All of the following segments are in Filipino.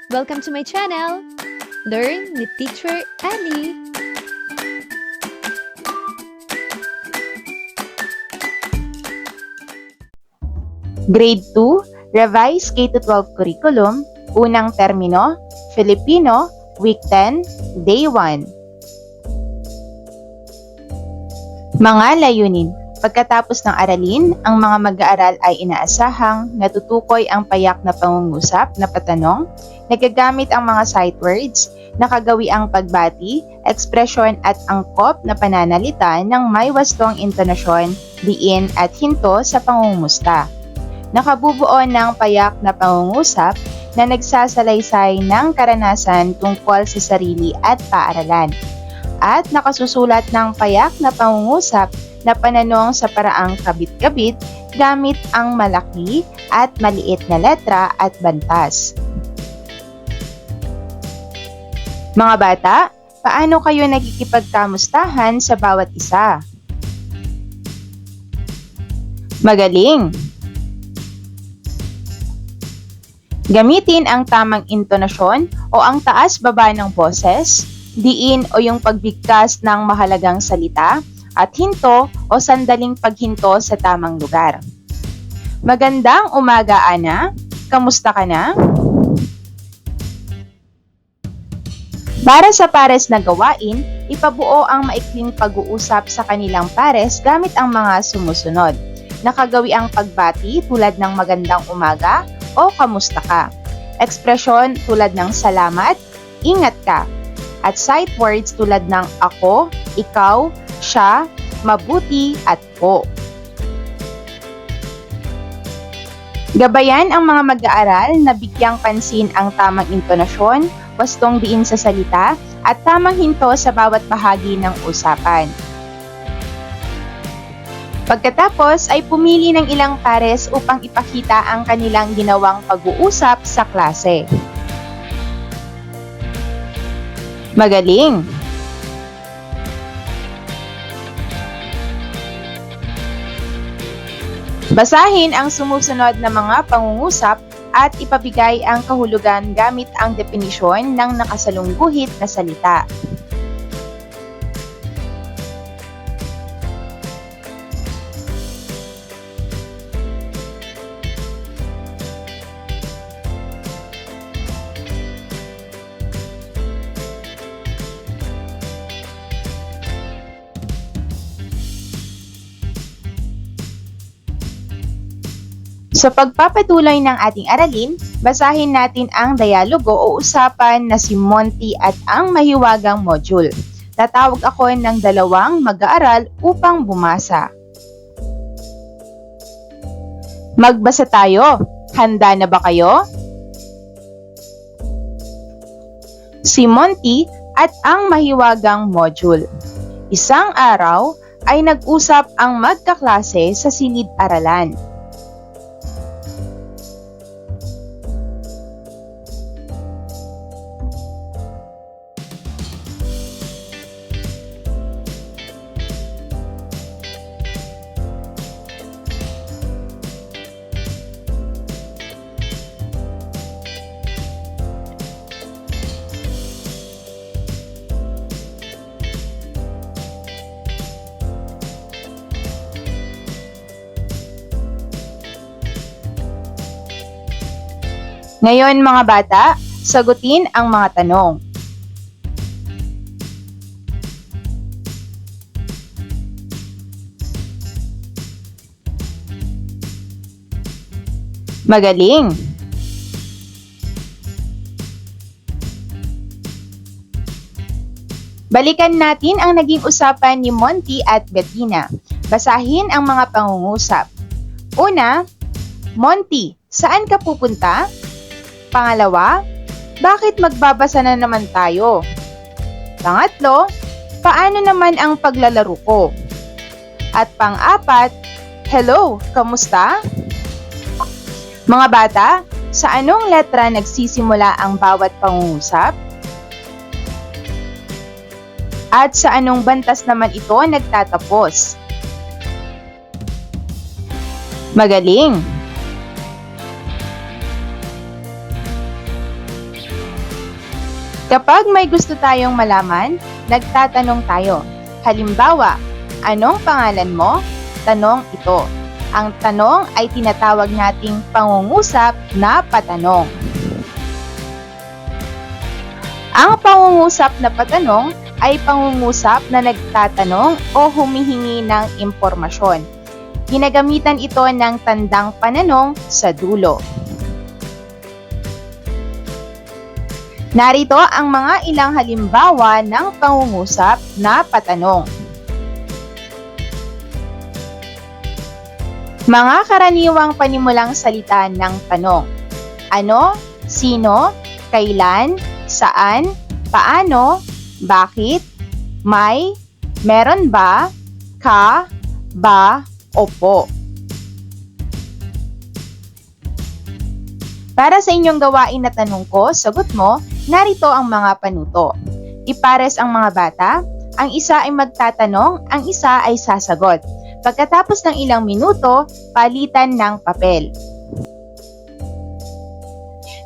Welcome to my channel! Learn with Teacher Ali! Grade 2, Revised K-12 Curriculum, Unang Termino, Filipino, Week 10, Day 1. Mga layunin. Pagkatapos ng aralin, ang mga mag-aaral ay inaasahang natutukoy ang payak na pangungusap na patanong, nagagamit ang mga sight words, nakagawi ang pagbati, ekspresyon at angkop na pananalita ng may wastong intonasyon, diin at hinto sa pangungumusta. Nakabubuo ng payak na pangungusap na nagsasalaysay ng karanasan tungkol sa sarili at paaralan. At nakasusulat ng payak na pangungusap na pananong sa paraang kabit-kabit gamit ang malaki at maliit na letra at bantas. Mga bata, paano kayo nagkikipagkamustahan sa bawat isa? Magaling! Gamitin ang tamang intonasyon o ang taas-baba ng boses, diin o yung pagbigkas ng mahalagang salita, at hinto o sandaling paghinto sa tamang lugar. Magandang umaga, Ana. Kamusta ka na? Para sa pares na gawain, ipabuo ang maikling pag-uusap sa kanilang pares gamit ang mga sumusunod. Nakagawi ang pagbati tulad ng magandang umaga o kamusta ka. Ekspresyon tulad ng salamat, ingat ka. At sight words tulad ng ako, ikaw, siya, mabuti at po. Gabayan ang mga mag-aaral na bigyang pansin ang tamang intonasyon, wastong diin sa salita, at tamang hinto sa bawat bahagi ng usapan. Pagkatapos ay pumili ng ilang pares upang ipakita ang kanilang ginawang pag-uusap sa klase. Magaling! Basahin ang sumusunod na mga pangungusap at ipabigay ang kahulugan gamit ang definisyon ng nakasalungguhit na salita. Sa pagpapatuloy ng ating aralin, basahin natin ang dialogo o usapan na si Monty at ang mahiwagang module. Tatawag ako ng dalawang mag-aaral upang bumasa. Magbasa tayo. Handa na ba kayo? Si Monty at ang mahiwagang module. Isang araw ay nag-usap ang magkaklase sa silid-aralan. Ngayon mga bata, sagutin ang mga tanong. Magaling! Balikan natin ang naging usapan ni Monty at Bettina. Basahin ang mga pangungusap. Una, Monty, saan ka pupunta? Pangalawa, bakit magbabasa na naman tayo? Pangatlo, paano naman ang paglalaro ko? At pang-apat, hello, kamusta? Mga bata, sa anong letra nagsisimula ang bawat pangungusap? At sa anong bantas naman ito nagtatapos? Magaling! Kapag may gusto tayong malaman, nagtatanong tayo. Halimbawa, anong pangalan mo? Tanong ito. Ang tanong ay tinatawag nating pangungusap na patanong. Ang pangungusap na patanong ay pangungusap na nagtatanong o humihingi ng impormasyon. Ginagamitan ito ng tandang pananong sa dulo. Narito ang mga ilang halimbawa ng pangungusap na patanong. Mga karaniwang panimulang salita ng tanong. Ano, sino, kailan, saan, paano, bakit, may, meron ba, ka, ba, opo. Para sa inyong gawain na tanong ko, sagot mo, narito ang mga panuto. Ipares ang mga bata, ang isa ay magtatanong, ang isa ay sasagot. Pagkatapos ng ilang minuto, palitan ng papel.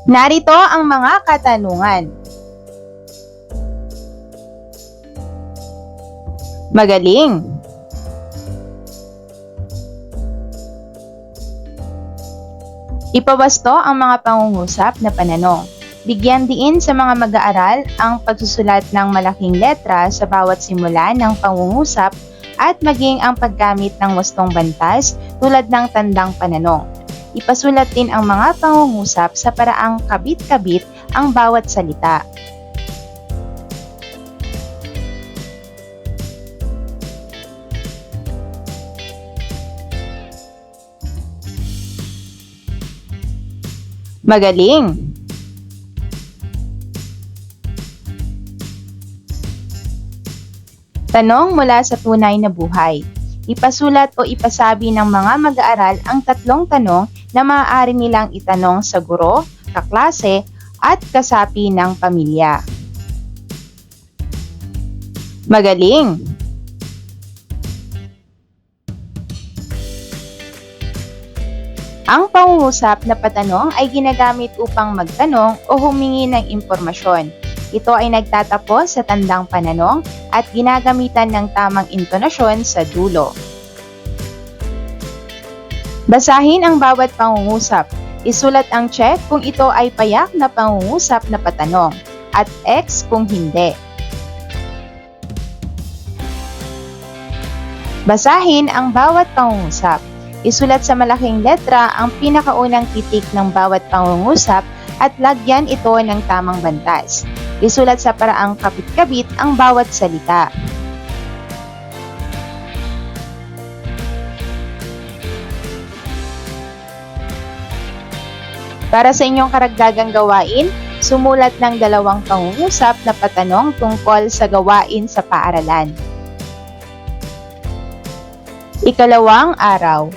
Narito ang mga katanungan. Magaling. Ipawasto ang mga pangungusap na pananong. Bigyan diin sa mga mag-aaral ang pagsusulat ng malaking letra sa bawat simula ng pangungusap at maging ang paggamit ng wastong bantas tulad ng tandang pananong. Ipasulat din ang mga pangungusap sa paraang kabit-kabit ang bawat salita. Magaling! Tanong mula sa tunay na buhay. Ipasulat o ipasabi ng mga mag-aaral ang tatlong tanong na maaari nilang itanong sa guro, kaklase, at kasapi ng pamilya. Magaling! Ang pangungusap na patanong ay ginagamit upang magtanong o humingi ng impormasyon. Ito ay nagtatapos sa tandang pananong at ginagamitan ng tamang intonasyon sa dulo. Basahin ang bawat pangungusap. Isulat ang check kung ito ay payak na pangungusap na patanong at X kung hindi. Basahin ang bawat pangungusap. Isulat sa malaking letra ang pinakaunang titik ng bawat pangungusap at lagyan ito ng tamang bantas. Isulat sa paraang kapit-kabit ang bawat salita. Para sa inyong karagdagang gawain, sumulat ng 2 pangungusap na patanong tungkol sa gawain sa paaralan. Ikalawang araw.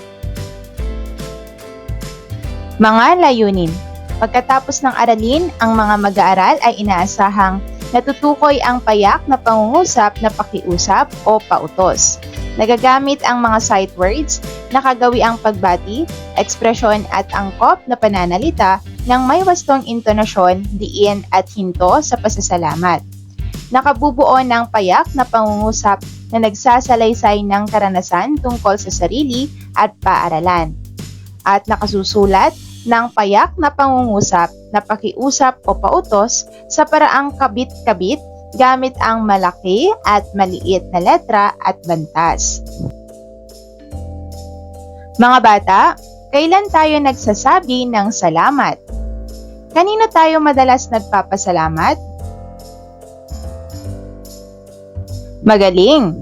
Mga layunin. Pagkatapos ng aralin, ang mga mag-aaral ay inaasahang natutukoy ang payak na pangungusap na pakiusap o pautos. Nagagamit ang mga sight words, nakagawi ang pagbati, ekspresyon at angkop na pananalita ng may wastong intonasyon, diin at hinto sa pasasalamat. Nakabubuo ng payak na pangungusap na nagsasalaysay ng karanasan tungkol sa sarili at paaralan. At nakasusulat ng payak na pangungusap na pakiusap o pautos sa paraang kabit-kabit gamit ang malaki at maliit na letra at bantas. Mga bata, kailan tayo nagsasabi ng salamat? Kanino tayo madalas nagpapasalamat? Magaling!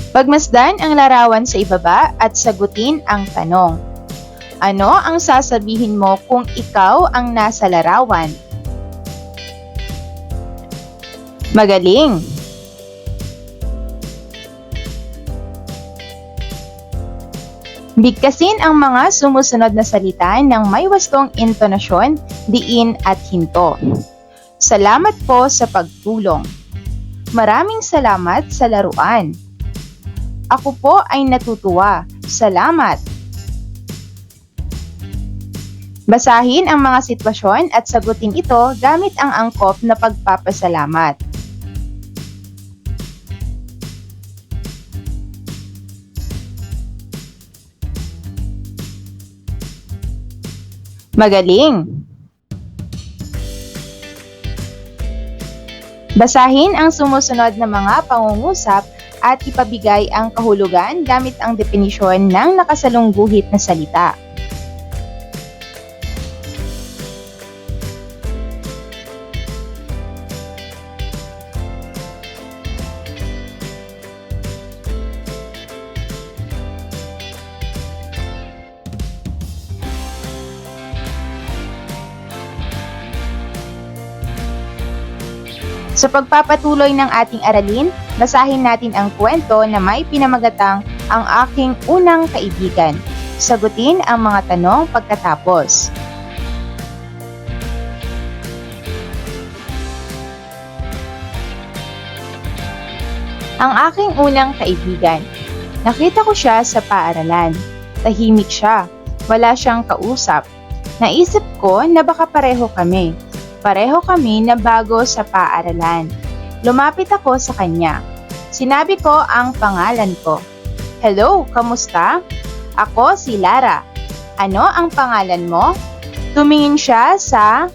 Pagmasdan ang larawan sa ibaba at sagutin ang tanong. Ano ang sasabihin mo kung ikaw ang nasa larawan? Magaling! Bigkasin ang mga sumusunod na salita ng may wastong intonasyon, diin at hinto. Salamat po sa pagtulong. Maraming salamat sa laruan. Ako po ay natutuwa. Salamat. Basahin ang mga sitwasyon at sagutin ito gamit ang angkop na pagpapasalamat. Magaling! Basahin ang sumusunod na mga pangungusap at ipabigay ang kahulugan gamit ang definisyon ng nakasalungguhit na salita. Sa pagpapatuloy ng ating aralin, basahin natin ang kwento na may pinamagatang Ang Aking Unang Kaibigan. Sagutin ang mga tanong pagkatapos. Ang aking unang kaibigan. Nakita ko siya sa paaralan. Tahimik siya. Wala siyang kausap. Naisip ko na baka pareho kami. Pareho kami na bago sa paaralan. Lumapit ako sa kanya. Sinabi ko ang pangalan ko. Hello, kamusta? Ako si Lara. Ano ang pangalan mo? Tumingin siya sa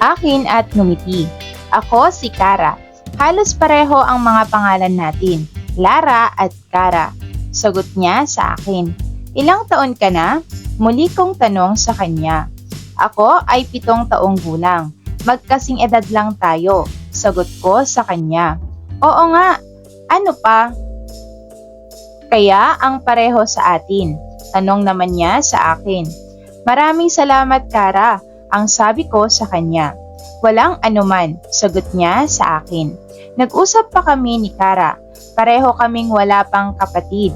akin at ngumiti. Ako si Kara. Halos pareho ang mga pangalan natin, Lara at Kara. Sagot niya sa akin. Ilang taon ka na? Muli kong tanong sa kanya. Ako ay 7 taong gulang. Magkasing edad lang tayo. Sagot ko sa kanya. Oo nga. Ano pa? Kaya ang pareho sa atin. Tanong naman niya sa akin. Maraming salamat, Kara. Ang sabi ko sa kanya. Walang anuman. Sagot niya sa akin. Nag-usap pa kami ni Kara. Pareho kaming wala pang kapatid.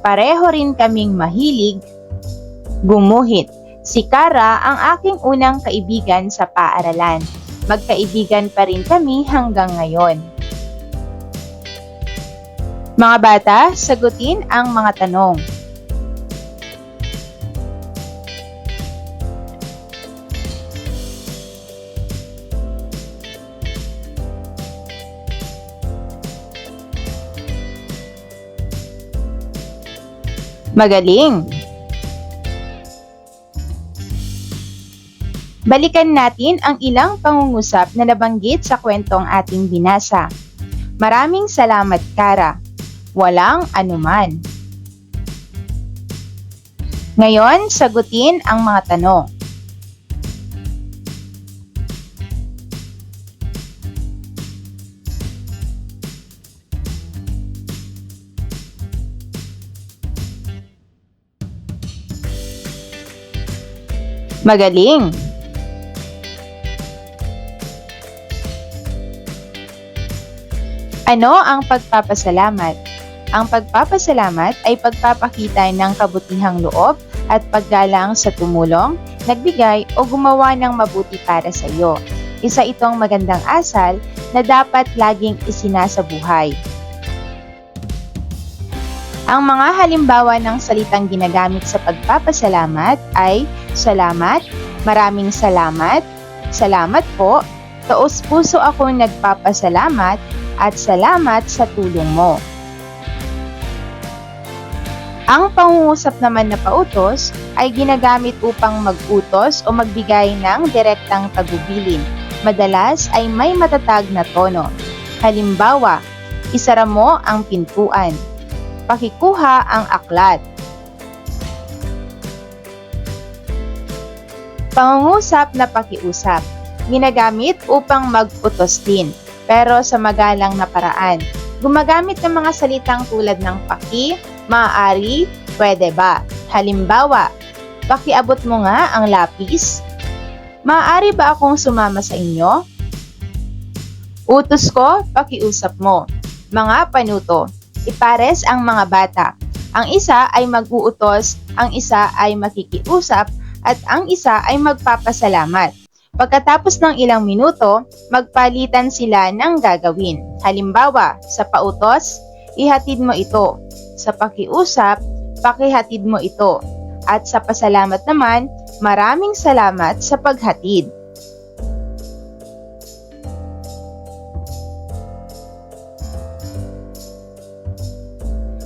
Pareho rin kaming mahilig gumuhit. Si Kara ang aking unang kaibigan sa paaralan. Magkaibigan pa rin kami hanggang ngayon. Mga bata, sagutin ang mga tanong. Magaling! Balikan natin ang ilang pangungusap na nabanggit sa kwentong ating binasa. Maraming salamat, Kara. Walang anuman. Ngayon, sagutin ang mga tanong. Magaling! Ano ang pagpapasalamat? Ang pagpapasalamat ay pagpapakita ng kabutihang loob at paggalang sa tumulong, nagbigay o gumawa ng mabuti para sa iyo. Isa itong magandang asal na dapat laging isinasabuhay. Ang mga halimbawa ng salitang ginagamit sa pagpapasalamat ay salamat, maraming salamat, salamat po, taos-puso akong nagpapasalamat, at salamat sa tulong mo. Ang pangungusap naman na pautos ay ginagamit upang mag-utos o magbigay ng direktang tagubilin. Madalas ay may matatag na tono. Halimbawa, isara mo ang pintuan. Pakikuha ang aklat. Pangungusap na pakiusap. Ginagamit upang mag-utos din, pero sa magalang na paraan. Gumagamit ng mga salitang tulad ng paki, maaari, pwede ba? Halimbawa, pakiabot mo nga ang lapis. Maaari ba akong sumama sa inyo? Utos ko, pakiusap mo. Mga panuto, ipares ang mga bata. Ang isa ay mag-uutos, ang isa ay makikiusap, at ang isa ay magpapasalamat. Pagkatapos ng ilang minuto, magpalitan sila ng gagawin. Halimbawa, sa pautos, ihatid mo ito. Sa pakiusap, pakihatid mo ito. At sa pasalamat naman, Maraming salamat sa paghatid.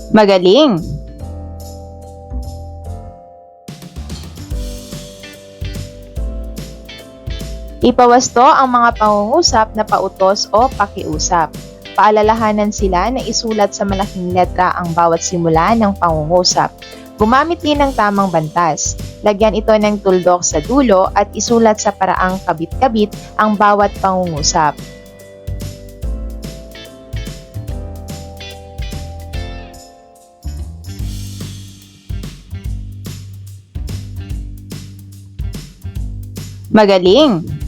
Magaling! Ipawasto ang mga pangungusap na pautos o pakiusap. Paalalahanan sila na isulat sa malaking letra ang bawat simula ng pangungusap. Gumamit din ng tamang bantas. Lagyan ito ng tuldok sa dulo at isulat sa paraang kabit-kabit ang bawat pangungusap. Magaling!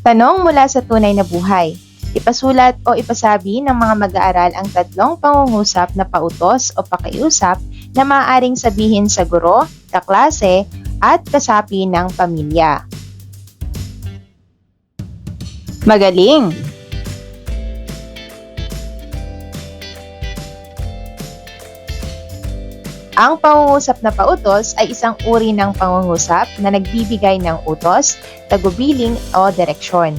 Tanong mula sa tunay na buhay. Ipasulat o ipasabi ng mga mag-aaral ang tatlong pangungusap na pautos o pakiusap na maaaring sabihin sa guro, kaklase, at kasapi ng pamilya. Magaling! Ang pangungusap na pautos ay isang uri ng pangungusap na nagbibigay ng utos, tagubilin o direksyon.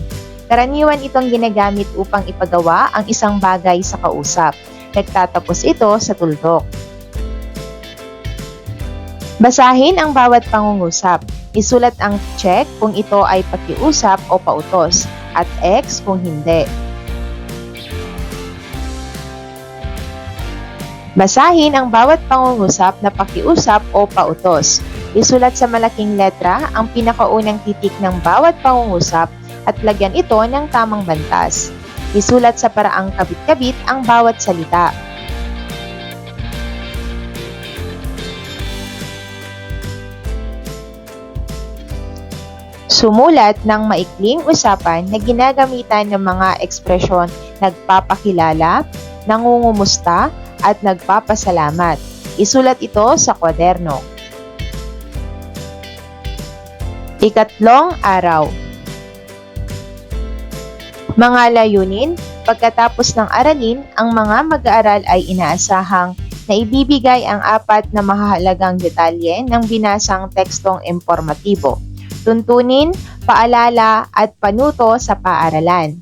Karaniwan itong ginagamit upang ipagawa ang isang bagay sa kausap. Nagtatapos ito sa tuldok. Basahin ang bawat pangungusap. Isulat ang check kung ito ay pakiusap o pautos at X kung hindi. Basahin ang bawat pangungusap na pakiusap o pautos. Isulat sa malaking letra ang pinakaunang titik ng bawat pangungusap at lagyan ito ng tamang bantas. Isulat sa paraang kabit-kabit ang bawat salita. Sumulat ng maikling usapan na ginagamitan ng mga ekspresyon nagpapakilala, nangungumusta, at nagpapasalamat. Isulat ito sa kwaderno. Ikatlong araw. Mga layunin. Pagkatapos ng aralin, ang mga mag-aaral ay inaasahang na ibibigay ang 4 na mahalagang detalye ng binasang tekstong impormatibo, tuntunin, paalala, at panuto sa paaralan.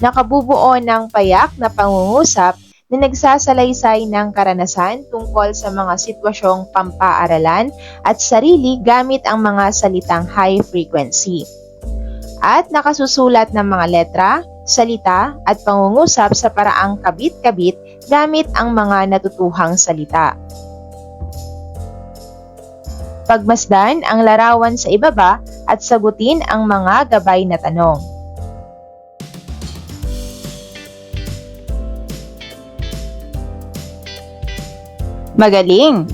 Nakabubuo ng payak na pangungusap na nagsasalaysay ng karanasan tungkol sa mga sitwasyong pampaaralan at sarili gamit ang mga salitang high frequency. At nakasusulat ng mga letra, salita at pangungusap sa paraang kabit-kabit gamit ang mga natutuhang salita. Pagmasdan ang larawan sa ibaba at sagutin ang mga gabay na tanong. Magaling!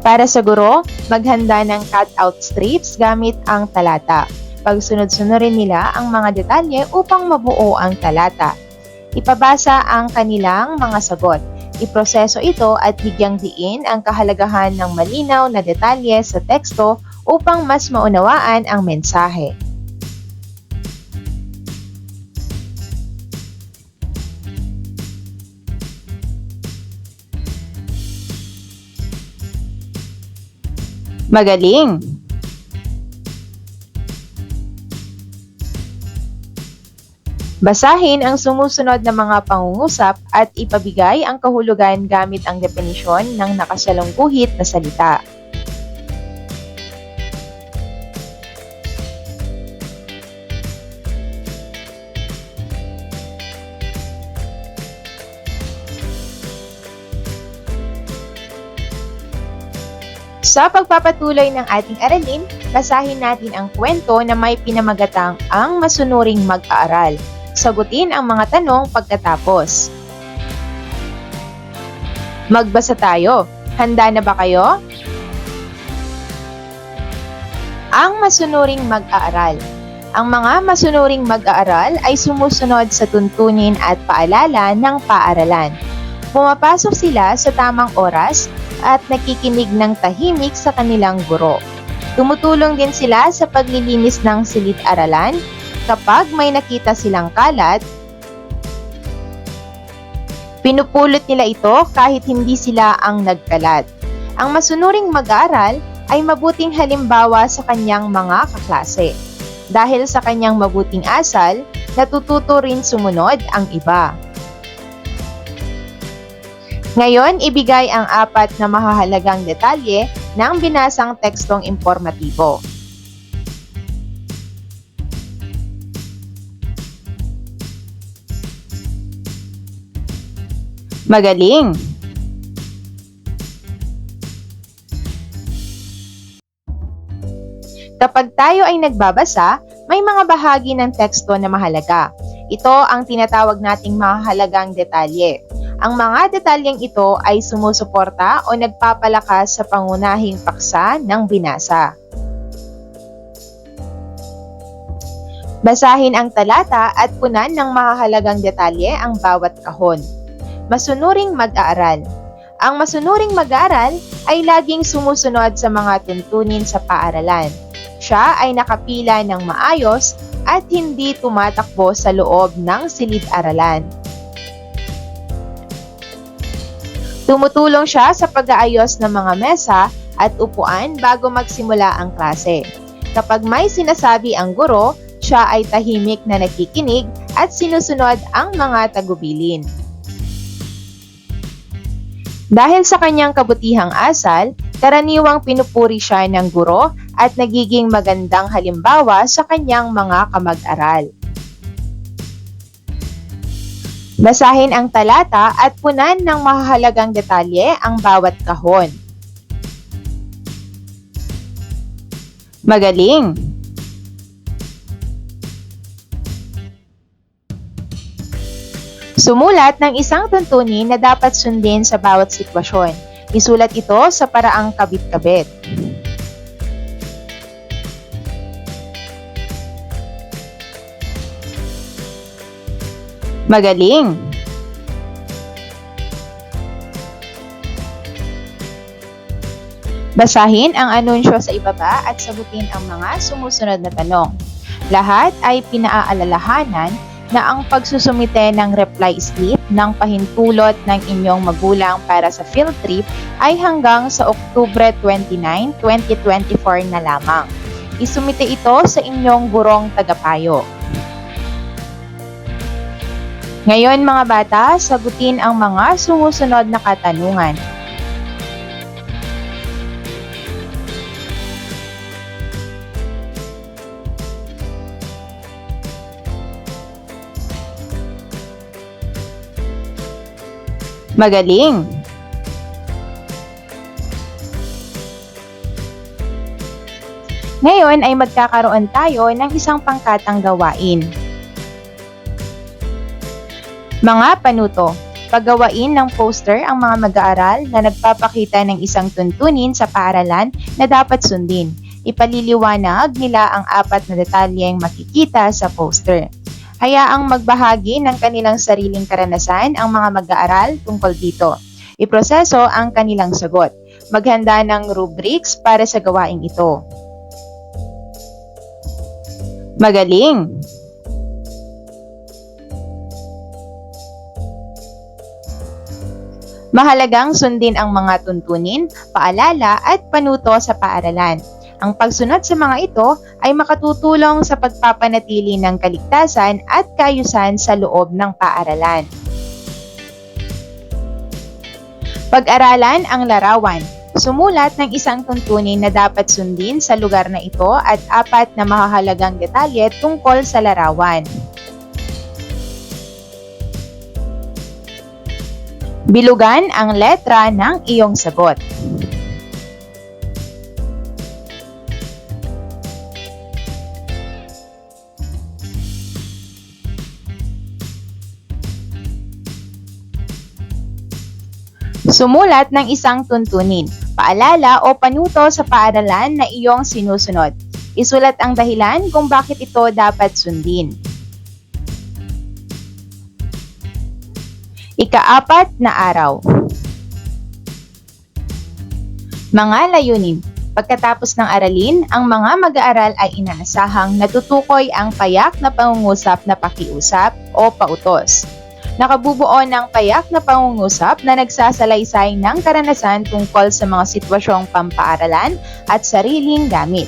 Para sa guro, maghanda ng cut-out strips gamit ang talata. Pagsunod-sunurin nila ang mga detalye upang mabuo ang talata. Ipabasa ang kanilang mga sagot. Iproseso ito at bigyang diin ang kahalagahan ng malinaw na detalye sa teksto upang mas maunawaan ang mensahe. Magaling! Basahin ang sumusunod na mga pangungusap at ipabigay ang kahulugan gamit ang definisyon ng nakasalungguhit na salita. Sa pagpapatuloy ng ating aralin, basahin natin ang kwento na may pinamagatang Ang Masunuring Mag-aaral. Sagutin ang mga tanong pagkatapos. Magbasa tayo. Handa na ba kayo? Ang masunuring mag-aaral. Ang mga masunuring mag-aaral ay sumusunod sa tuntunin at paalala ng paaralan. Pumapasok sila sa tamang oras at nakikinig ng tahimik sa kanilang guro. Tumutulong din sila sa paglilinis ng silid-aralan kapag may nakita silang kalat Pinupulot nila ito kahit hindi sila ang nagkalat. Ang masunuring mag-aaral ay mabuting halimbawa sa kanyang mga kaklase. Dahil sa kanyang mabuting asal, natututo rin sumunod ang iba. Ngayon, ibigay ang 4 na mahahalagang detalye ng binasang tekstong impormatibo. Magaling! Kapag tayo ay nagbabasa, may mga bahagi ng teksto na mahalaga. Ito ang tinatawag nating mahalagang detalye. Ang mga detalyeng ito ay sumusuporta o nagpapalakas sa pangunahing paksa ng binasa. Basahin ang talata at punan ng mahalagang detalye ang bawat kahon. Masunuring mag-aaral. Ang masunuring mag-aaral ay laging sumusunod sa mga tuntunin sa paaralan. Siya ay nakapila ng maayos at hindi tumatakbo sa loob ng silid-aralan. Tumutulong siya sa pag-aayos ng mga mesa at upuan bago magsimula ang klase. Kapag may sinasabi ang guro, siya ay tahimik na nakikinig at sinusunod ang mga tagubilin. Dahil sa kanyang kabutihang asal, karaniwang pinupuri siya ng guro at nagiging magandang halimbawa sa kanyang mga kamag-aral. Basahin ang talata at punan ng mahalagang detalye ang bawat kahon. Magaling! Sumulat ng isang tuntunin na dapat sundin sa bawat sitwasyon. Isulat ito sa paraang kabit-kabit. Magaling! Basahin ang anunsyo sa ibaba at sagutin ang mga sumusunod na tanong. Lahat ay pinaaalalahanan na ang pagsusumite ng reply slip ng pahintulot ng inyong magulang para sa field trip ay hanggang sa Oktubre 29, 2024 na lamang. Isumite ito sa inyong gurong tagapayo. Ngayon mga bata, sagutin ang mga sumusunod na katanungan. Magaling! Ngayon ay magkakaroon tayo ng isang pangkatang gawain. Mga panuto, paggawain ng poster ang mga mag-aaral na nagpapakita ng isang tuntunin sa paaralan na dapat sundin. Ipaliliwanag nila ang 4 na detalyeng makikita sa poster. Hayaang magbahagi ng kanilang sariling karanasan ang mga mag-aaral tungkol dito. Iproseso ang kanilang sagot. Maghanda ng rubrics para sa gawaing ito. Magaling! Mahalagang sundin ang mga tuntunin, paalala at panuto sa paaralan. Ang pagsunod sa mga ito ay makatutulong sa pagpapanatili ng kaligtasan at kaayusan sa loob ng paaralan. Pag-aralan ang larawan. Sumulat ng isang tuntunin na dapat sundin sa lugar na ito at 4 na mahahalagang detalye tungkol sa larawan. Bilugan ang letra ng iyong sagot. Sumulat ng isang tuntunin, paalala o panuto sa paaralan na iyong sinusunod. Isulat ang dahilan kung bakit ito dapat sundin. Ika-4 na araw. Mga layunin. Pagkatapos ng aralin, ang mga mag-aaral ay inaasahang natutukoy ang payak na pangungusap na pakiusap o pautos. Nakabubuo ng payak na pangungusap na nagsasalaysay ng karanasan tungkol sa mga sitwasyong pampaaralan at sariling gamit.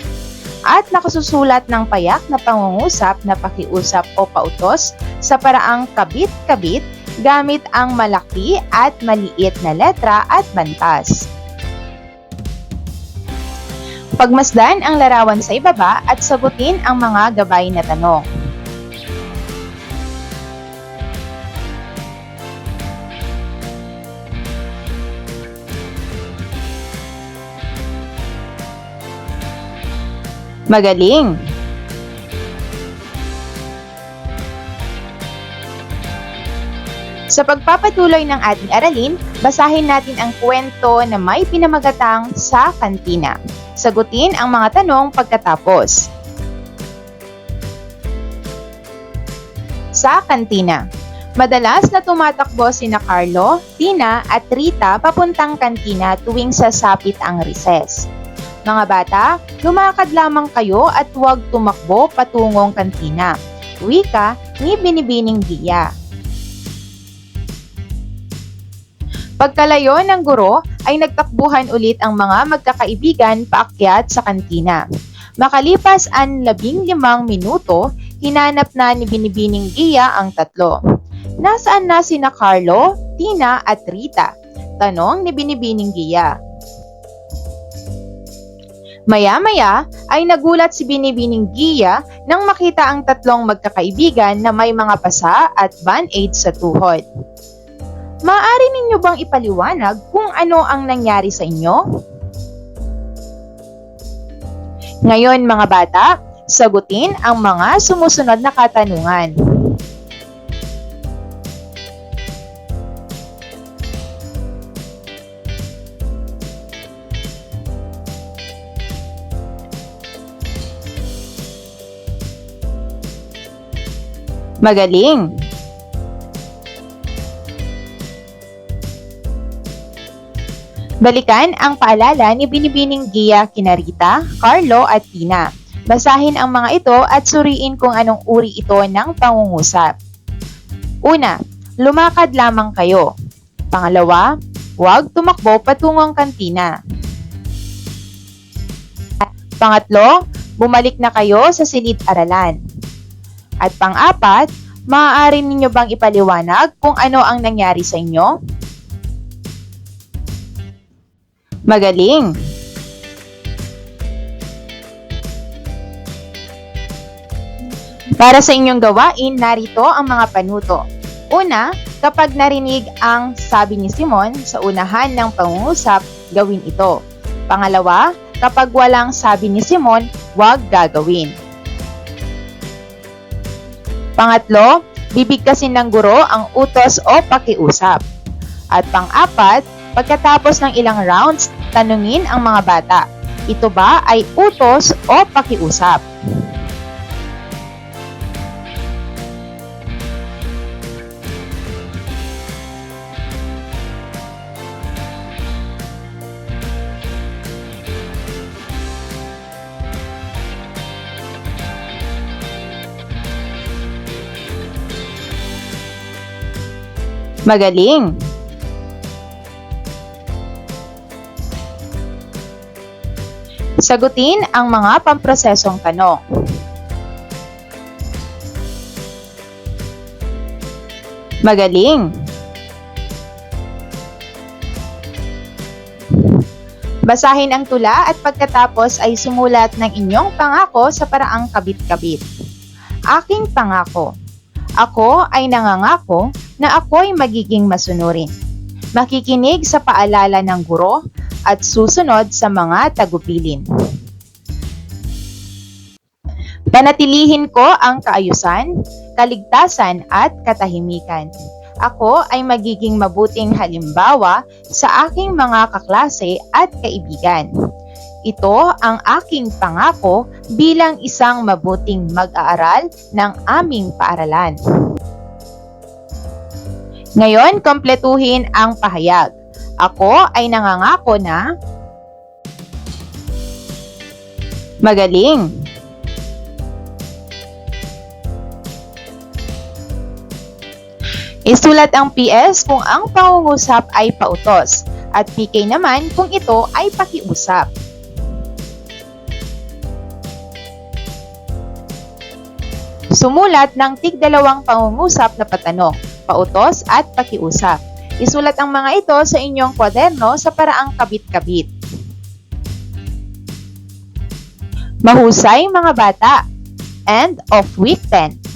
At nakasusulat ng payak na pangungusap na pakiusap o pautos sa paraang kabit-kabit gamit ang malaki at maliit na letra at bantas. Pagmasdan ang larawan sa ibaba at sagutin ang mga gabay na tanong. Magaling! Sa pagpapatuloy ng ating aralin, basahin natin ang kwento na may pinamagatang Sa Kantina. Sagutin ang mga tanong pagkatapos. Sa kantina. Madalas na tumatakbo sina Carlo, Tina at Rita papuntang kantina tuwing sasapit ang recess. Mga bata, lumakad lamang kayo at huwag tumakbo patungong kantina. Wika ni Binibining Gia. Pagkalayo ng guro ay nagtakbuhan ulit ang mga magkakaibigan paakyat sa kantina. Makalipas ang 15 minuto, hinanap na ni Binibining Gia ang tatlo. Nasaan na sina Carlo, Tina at Rita? Tanong ni Binibining Gia. Maya-maya ay nagulat si Binibining Gia nang makita ang tatlong magkakaibigan na may mga pasa at band-aid sa tuhod. Maaari ninyo bang ipaliwanag kung ano ang nangyari sa inyo? Ngayon mga bata, sagutin ang mga sumusunod na katanungan. Magaling! Balikan ang paalala ni Binibining Gia kina Rita, Carlo at Tina. Basahin ang mga ito at suriin kung anong uri ito ng pangungusap. Una, lumakad lamang kayo. Pangalawa, huwag tumakbo patungong kantina. Pangatlo, bumalik na kayo sa silid-aralan. At pang-apat, maaari ninyo bang ipaliwanag kung ano ang nangyari sa inyo? Magaling! Para sa inyong gawain, narito ang mga panuto. Una, kapag narinig ang sabi ni Simon sa unahan ng pangungusap, gawin ito. Pangalawa, kapag walang sabi ni Simon, huwag gagawin. Pangatlo, bibigkasin ng guro ang utos o pakiusap. At pang-apat, pagkatapos ng ilang rounds, tanungin ang mga bata, ito ba ay utos o pakiusap? Magaling! Sagutin ang mga pamprosesong tanong. Magaling! Basahin ang tula at pagkatapos ay sumulat ng inyong pangako sa paraang kabit-kabit. Aking pangako. Ako ay nangangako na ako'y magiging masunurin. Makikinig sa paalala ng guro at susunod sa mga tagubilin. Panatilihin ko ang kaayusan, kaligtasan at katahimikan. Ako ay magiging mabuting halimbawa sa aking mga kaklase at kaibigan. Ito ang aking pangako bilang isang mabuting mag-aaral ng aming paaralan. Ngayon, kompletuhin ang pahayag. Ako ay nangangako na magaling. Isulat ang PS kung ang pangungusap ay pautos at PK naman kung ito ay pakiusap. Sumulat ng tig-dalawang pangungusap na patanong, pautos at pakiusap. Isulat ang mga ito sa inyong kwaderno sa paraang kabit-kabit. Mahusay mga bata! End of Week 10.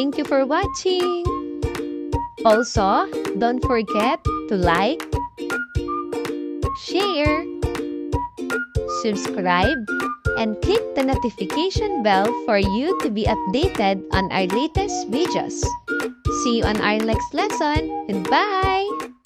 Thank you for watching! Also, don't forget to like, share, subscribe, and click the notification bell for you to be updated on our latest videos. See you on our next lesson. Goodbye!